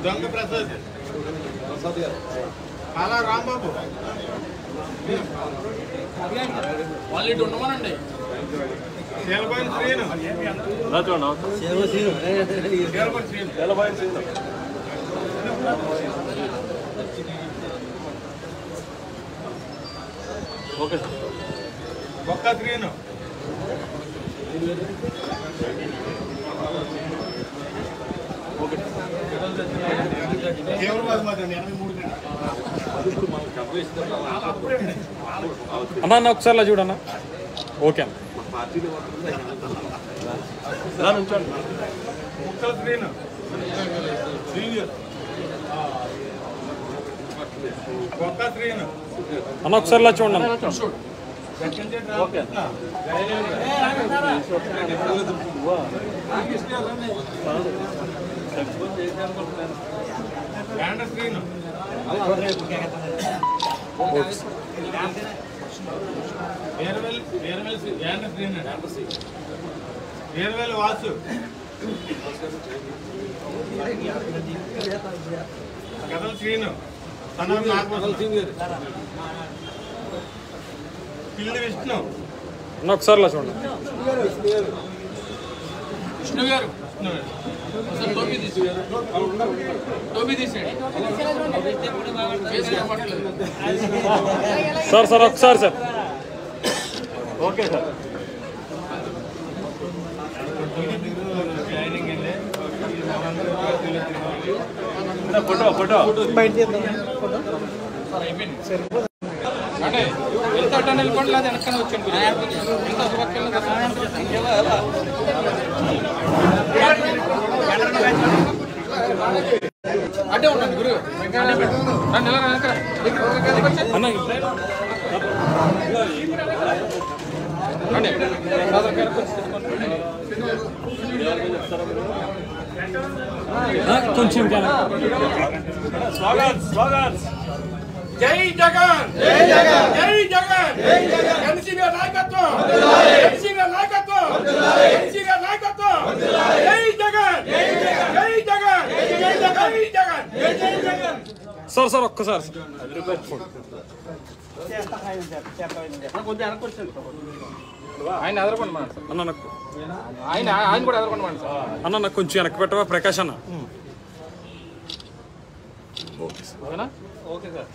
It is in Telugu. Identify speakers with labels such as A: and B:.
A: దొంగ ప్రసాద్ అలా రాంబాబు వాళ్ళు ఇటు ఉండమనండి. శీలబాయిన శ్రీను ఓకే ఒక్క శ్రీను
B: అన్న ఒకసారి చూడన్నా. ఓకే అన్న అన్న ఒకసారి చూడండి.
A: వీరవేల్ వాసు కథల శ్రీను పిల్లి విష్ణు
B: అన్న ఒకసారి చూడండి.
A: విష్ణు గారు
B: సార్ సార్ ఒకసారి sir.
A: Okay sir. Photo photo అంటే ఎంత వెళ్ళిపోండి లేదా వెనక్కనే వచ్చాను. అడ్డే ఉండండి గురు
B: కొంచెం
A: జై జగన్ జై జగన్ జై జగన్ ఎన్సీబీ నాయకత్వం ఎన్సీబీ నాయకత్వం ఎన్సీబీ నాయకత్వం జై జగన్ జై జగన్ జై జగన్ జై జగన్.
B: సార్ సార్ ఒక్కసారి
A: ఆయన ఎదరపండి
B: అన్న నాకు
A: ఆయన కూడా ఎదరపండి
B: అన్న నాకు కొంచెం వెనక్కి పెట్టవా ప్రకాష్ అన్న.
A: Okay sir.